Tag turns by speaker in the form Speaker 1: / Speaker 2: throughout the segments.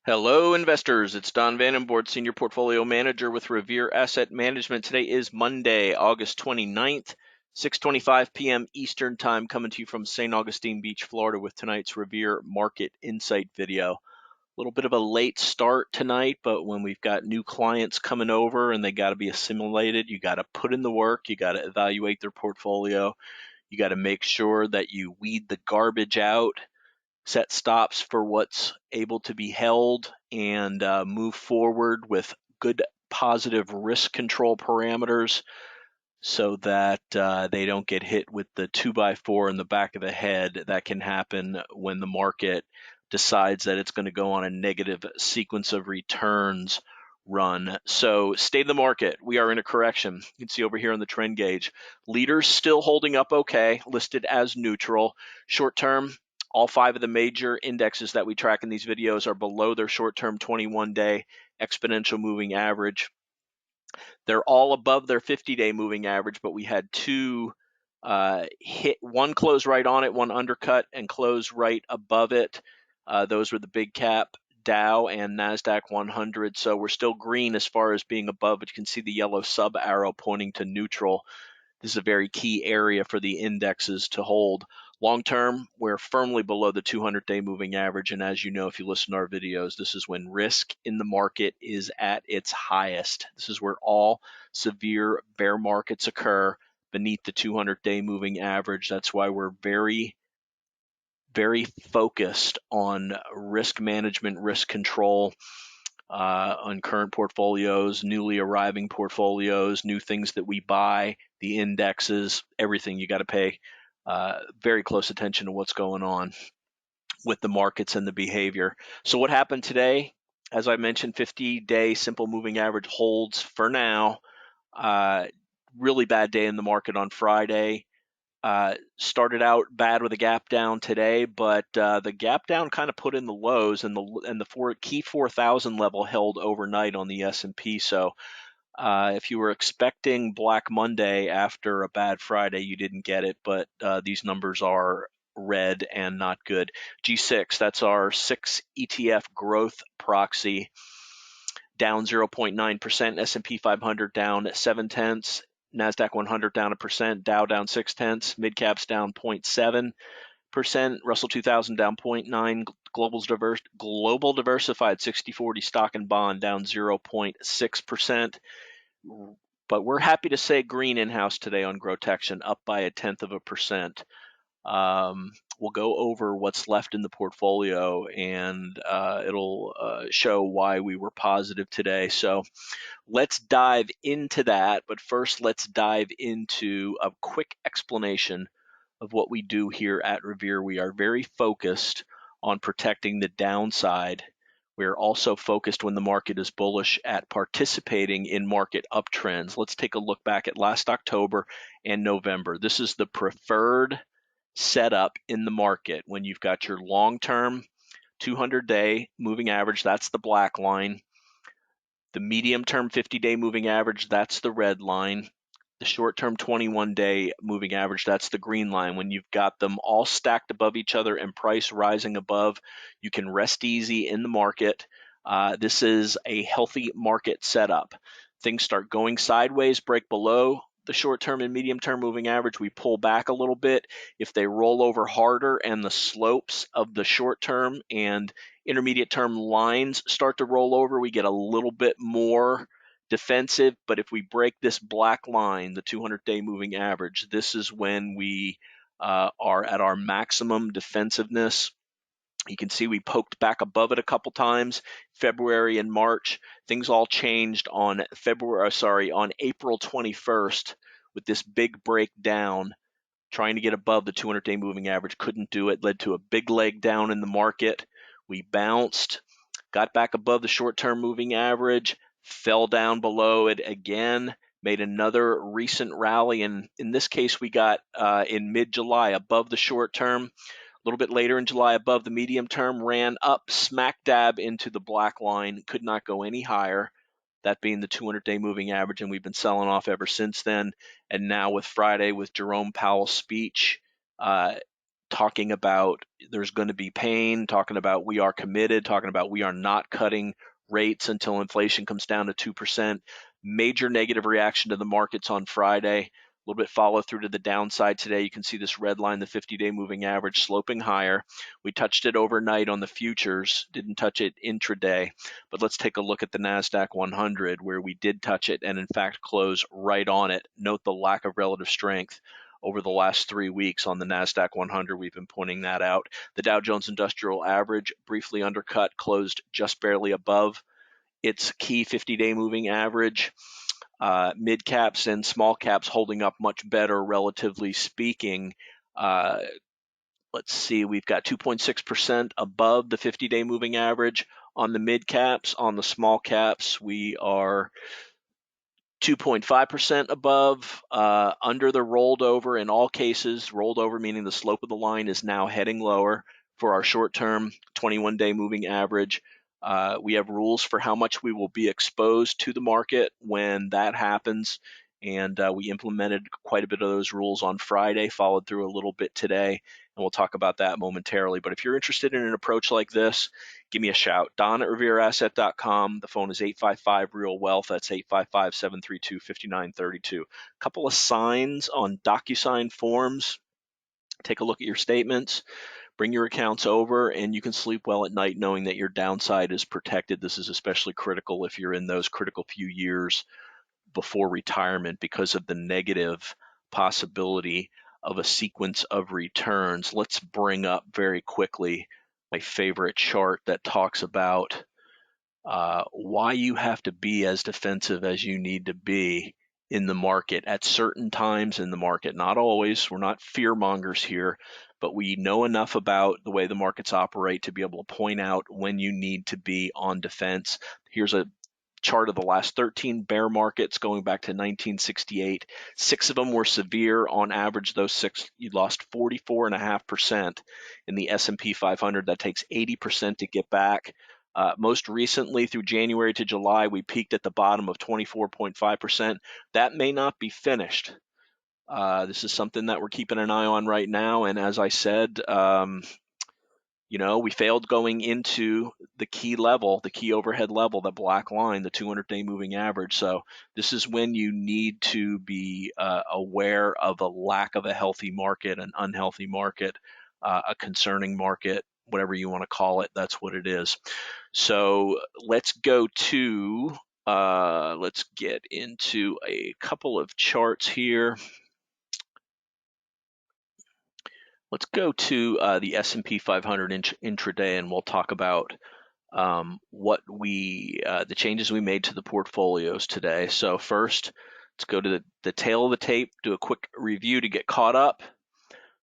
Speaker 1: Hello, investors. It's Don Vandenbord, Senior Portfolio Manager with Revere Asset Management. Today is Monday, August 29th, 6:25 p.m. Eastern Time, coming to you from St. Augustine Beach, Florida, with tonight's Revere Market Insight video. A little bit of a late start tonight, but when we've got new clients coming over and they got to be assimilated, you got to put in the work, you got to evaluate their portfolio, you got to make sure that you weed the garbage out, set stops for what's able to be held, and move forward with good positive risk control parameters so that they don't get hit with the 2x4 in the back of the head. That can happen when the market decides that it's going to go on a negative sequence of returns run. So state of the market, we are in a correction. You can see over here on the trend gauge, leaders still holding up okay, listed as neutral. Short term, all 5 of the major indexes that we track in these videos are below their short-term 21-day exponential moving average. They're all above their 50-day moving average, but we had 2 hit, one close right on it, one undercut and close right above it. Those were the big cap Dow and NASDAQ 100. So we're still green as far as being above, but you can see the yellow sub arrow pointing to neutral. This is a very key area for the indexes to hold. Long term, we're firmly below the 200-day moving average. And as you know, if you listen to our videos, this is when risk in the market is at its highest. This is where all severe bear markets occur, beneath the 200-day moving average. That's why we're very focused on risk management, risk control, on current portfolios, newly arriving portfolios, new things that we buy, the indexes, everything. You got to pay very close attention to what's going on with the markets and the behavior. So what happened today? As I mentioned, 50-day simple moving average holds for now. Really bad day in the market on Friday. Started out bad with a gap down today, but the gap down kind of put in the lows, and the key 4,000 level held overnight on the S&P. So if you were expecting Black Monday after a bad Friday, you didn't get it, but these numbers are red and not good. G6, that's our 6 ETF growth proxy, down 0.9%, S&P 500 down 0.7%, NASDAQ 100 down 1%, Dow down 0.6%, mid-caps down 0.7%, Russell 2000 down 0.9%, global diversified 60/40 stock and bond down 0.6%. But we're happy to say green in-house today on GROTECTION, up by 0.1%. We'll go over what's left in the portfolio, and it'll show why we were positive today. So let's dive into that. But first, let's dive into a quick explanation of what we do here at Revere. We are very focused on protecting the downside. We're also focused, when the market is bullish, at participating in market uptrends. Let's take a look back at last October and November. This is the preferred setup in the market when you've got your long-term 200-day moving average, that's the black line. The medium-term 50-day moving average, that's the red line. The short-term 21-day moving average, that's the green line. When you've got them all stacked above each other and price rising above, you can rest easy in the market. This is a healthy market setup. Things start going sideways, break below the short-term and medium-term moving average, we pull back a little bit. If they roll over harder and the slopes of the short-term and intermediate-term lines start to roll over, we get a little bit more defensive. But if we break this black line, the 200-day moving average, this is when we are at our maximum defensiveness. You can see we poked back above it a couple times, February and March. Things all changed on April 21st with this big breakdown, trying to get above the 200-day moving average. Couldn't do it, led to a big leg down in the market. We bounced, got back above the short-term moving average, fell down below it again, made another recent rally, and in this case we got in mid-July above the short-term. A little bit later in July above the medium term, ran up smack dab into the black line, could not go any higher, that being the 200-day moving average, and we've been selling off ever since then. And now with Friday, with Jerome Powell's speech, talking about there's going to be pain, talking about we are committed, talking about we are not cutting rates until inflation comes down to 2%. Major negative reaction to the markets on Friday. A little bit follow through to the downside today. You can see this red line, the 50-day moving average, sloping higher. We touched it overnight on the futures, didn't touch it intraday. But let's take a look at the NASDAQ 100, where we did touch it and in fact close right on it. Note the lack of relative strength over the last 3 weeks on the NASDAQ 100. We've been pointing that out. The Dow Jones Industrial Average briefly undercut, closed just barely above its key 50-day moving average. Mid caps and small caps holding up much better, relatively speaking. Let's see, we've got 2.6% above the 50-day moving average on the mid caps. On the small caps, we are 2.5% above, under the rolled over in all cases. Rolled over meaning the slope of the line is now heading lower for our short-term 21-day moving average. We have rules for how much we will be exposed to the market when that happens, and we implemented quite a bit of those rules on Friday, followed through a little bit today, and we'll talk about that momentarily. But if you're interested in an approach like this, give me a shout. Don at revereasset.com. The phone is 855-REAL-WEALTH. That's 855-732-5932. A couple of signs on DocuSign forms. Take a look at your statements. Bring your accounts over, and you can sleep well at night knowing that your downside is protected. This is especially critical if you're in those critical few years before retirement because of the negative possibility of a sequence of returns. Let's bring up very quickly my favorite chart that talks about why you have to be as defensive as you need to be in the market at certain times in the market. Not always. We're not fear mongers here, but we know enough about the way the markets operate to be able to point out when you need to be on defense. Here's a chart of the last 13 bear markets going back to 1968. 6 of them were severe. On average, those 6, you lost 44.5% in the S&P 500. That takes 80% to get back. Most recently, through January to July, we peaked at the bottom of 24.5%. That may not be finished. This is something that we're keeping an eye on right now. And as I said, we failed going into the key level, the key overhead level, the black line, the 200-day moving average. So this is when you need to be aware of a lack of a healthy market, an unhealthy market, a concerning market, whatever you want to call it. That's what it is. So let's get into a couple of charts here. Let's go to the S&P 500 intraday, and we'll talk about the changes we made to the portfolios today. So first, let's go to the tail of the tape, do a quick review to get caught up.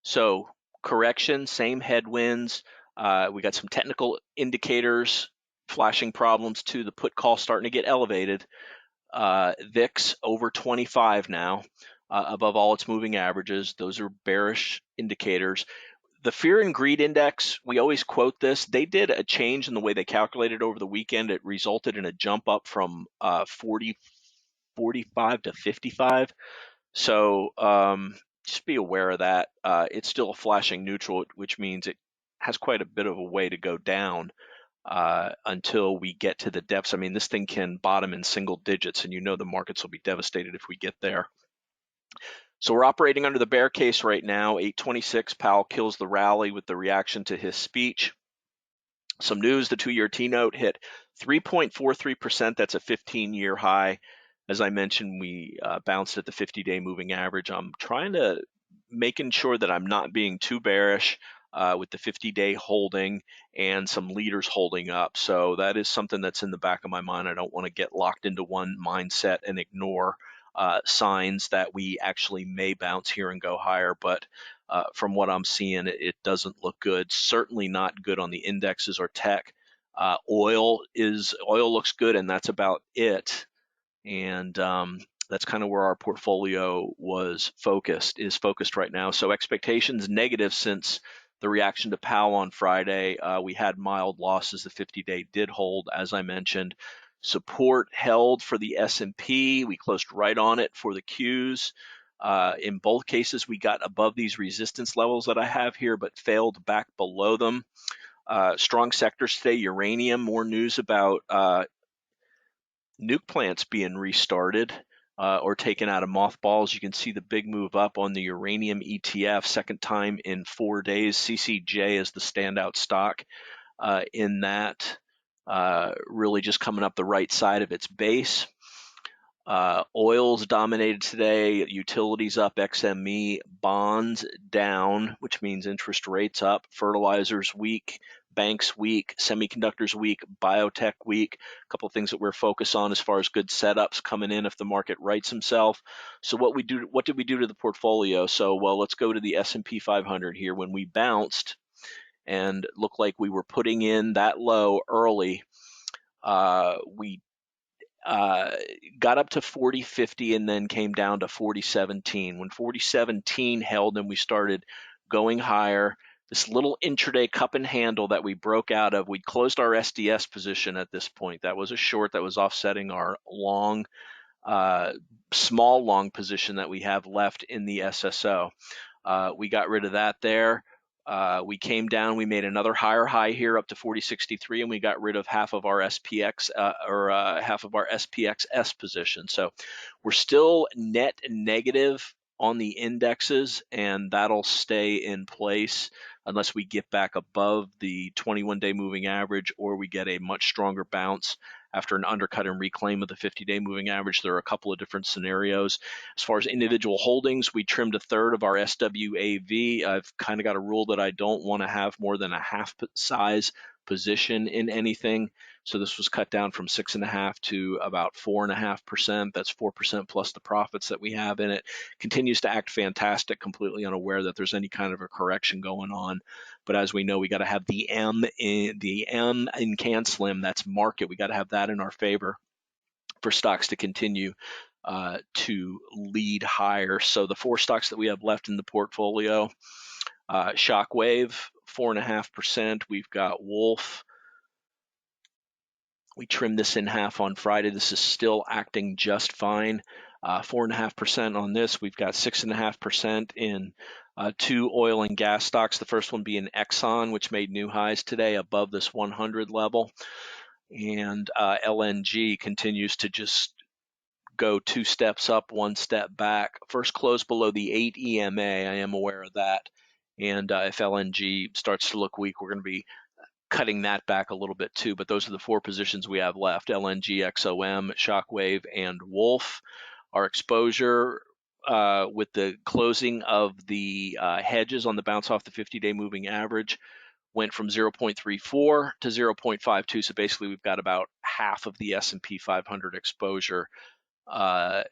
Speaker 1: So correction, same headwinds. We got some technical indicators flashing problems too. The put call starting to get elevated. VIX over 25 now, above all its moving averages. Those are bearish indicators. The fear and greed index, we always quote this. They did a change in the way they calculated over the weekend. It resulted in a jump up from 45 to 55. So just be aware of that. It's still a flashing neutral, which means it has quite a bit of a way to go down until we get to the depths. I mean, this thing can bottom in single digits, and the markets will be devastated if we get there. So we're operating under the bear case right now. 826, Powell kills the rally with the reaction to his speech. Some news, the 2-year T-note hit 3.43%. That's a 15-year high. As I mentioned, we bounced at the 50-day moving average. I'm making sure that I'm not being too bearish with the 50-day holding and some leaders holding up. So that is something that's in the back of my mind. I don't want to get locked into one mindset and ignore signs that we actually may bounce here and go higher. But from what I'm seeing, it doesn't look good. Certainly not good on the indexes or tech. Oil looks good, and that's about it. And that's kind of where our portfolio is focused right now. So expectations negative since the reaction to Powell on Friday. We had mild losses. The 50-day did hold, as I mentioned. Support held for the S&P. We closed right on it for the Qs. In both cases, we got above these resistance levels that I have here, but failed back below them. Strong sectors today, uranium, more news about nuke plants being restarted or taken out of mothballs. You can see the big move up on the uranium ETF, second time in 4 days. CCJ is the standout stock in that, really just coming up the right side of its base. Oil's dominated today, utilities up, XME, bonds down, which means interest rates up, fertilizers weak, banks weak, semiconductors weak, biotech weak. A couple of things that we're focused on as far as good setups coming in if the market rights himself. So what did we do to the portfolio? So, well, let's go to the S&P 500 here. When we bounced and looked like we were putting in that low early, we got up to 40.50 and then came down to 40.17. When 40.17 held and we started going higher, this little intraday cup and handle that we broke out of, we closed our SDS position at this point. That was a short that was offsetting our long, small long position that we have left in the SSO. We got rid of that there. We came down, we made another higher high here up to 40.63, and we got rid of half of our SPX half of our SPXS position. So we're still net negative on the indexes, and that'll stay in place unless we get back above the 21-day moving average or we get a much stronger bounce after an undercut and reclaim of the 50-day moving average. There are a couple of different scenarios. As far as individual holdings, we trimmed a third of our SWAV. I've kind of got a rule that I don't want to have more than a half size position in anything. So this was cut down from 6.5% to about 4.5%. That's 4% plus the profits that we have in it. Continues to act fantastic, completely unaware that there's any kind of a correction going on. But as we know, we got to have the M in CanSlim. That's market. We got to have that in our favor for stocks to continue to lead higher. So the 4 stocks that we have left in the portfolio: Shockwave, 4.5%. We've got Wolf. We trimmed this in half on Friday. This is still acting just fine. 4.5% on this. We've got 6.5% in 2 oil and gas stocks. The first one being Exxon, which made new highs today above this 100 level. And LNG continues to just go 2 steps up, 1 step back. First close below the 8 EMA. I am aware of that. And if LNG starts to look weak, we're going to be cutting that back a little bit too. But those are the 4 positions we have left: LNG, XOM, Shockwave, and Wolf. Our exposure with the closing of the hedges on the bounce off the 50-day moving average went from 0.34 to 0.52. So basically, we've got about half of the S&P 500 exposure left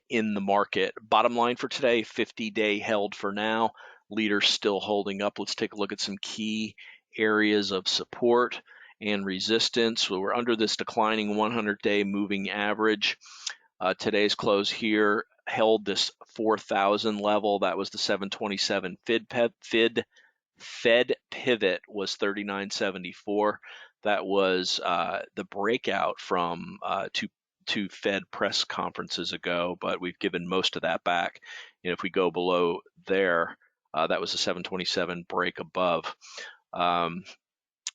Speaker 1: in the market. Bottom line for today: 50-day held for now. Leaders still holding up. Let's take a look at some key areas of support and resistance. So we're under this declining 100-day moving average. Today's close here held this 4,000 level. That was the 727 Fed pivot was 39.74. That was the breakout from two Fed press conferences ago, but we've given most of that back. And if we go below there, that was a 727 break above.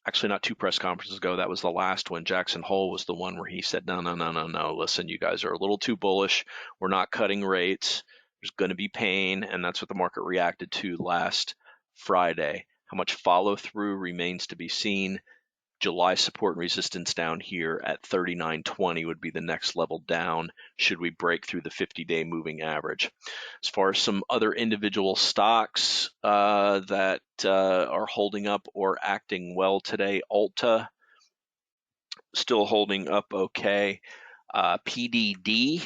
Speaker 1: Actually, not 2 press conferences ago. That was the last one. Jackson Hole was the one where he said, no. Listen, you guys are a little too bullish. We're not cutting rates. There's going to be pain. And that's what the market reacted to last Friday. How much follow through remains to be seen. July support and resistance down here at 39.20 would be the next level down should we break through the 50-day moving average. As far as some other individual stocks that are holding up or acting well today: Ulta still holding up okay. PDD,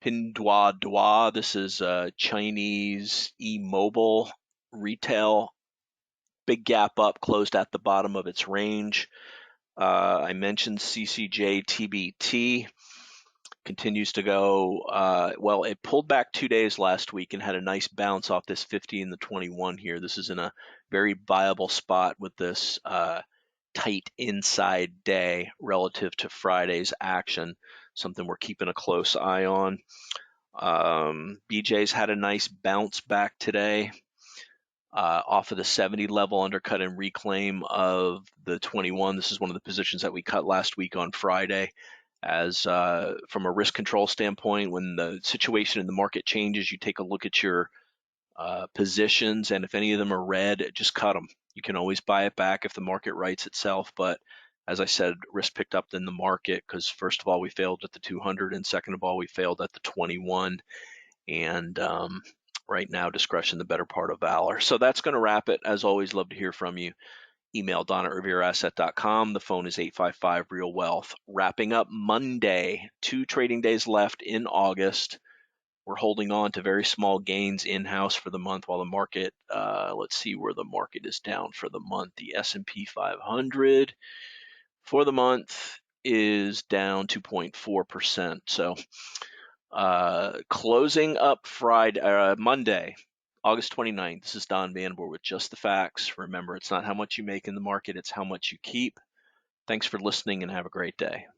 Speaker 1: Pinduoduo, this is Chinese e-mobile retail. Big gap up, closed at the bottom of its range. I mentioned CCJ TBT continues to go well. It pulled back 2 days last week and had a nice bounce off this 50 and the 21 here. This is in a very viable spot with this tight inside day relative to Friday's action, something we're keeping a close eye on. BJ's had a nice bounce back today off of the 70 level, undercut and reclaim of the 21. This is one of the positions that we cut last week on Friday. As from a risk control standpoint, when the situation in the market changes, you take a look at your positions, and if any of them are red, just cut them. You can always buy it back if the market rights itself, but as I said, risk picked up in the market because first of all, we failed at the 200, and second of all, we failed at the 21. And right now, discretion, the better part of valor. So that's going to wrap it. As always, love to hear from you. Email don@revereasset.com. The phone is 855-REAL-WEALTH. Wrapping up Monday, 2 trading days left in August. We're holding on to very small gains in-house for the month while the market, let's see where the market is down for the month. The S&P 500 for the month is down 2.4%. So closing up Monday, August 29th. This is Don Vandenbord with Just the Facts. Remember, it's not how much you make in the market, it's how much you keep. Thanks for listening and have a great day.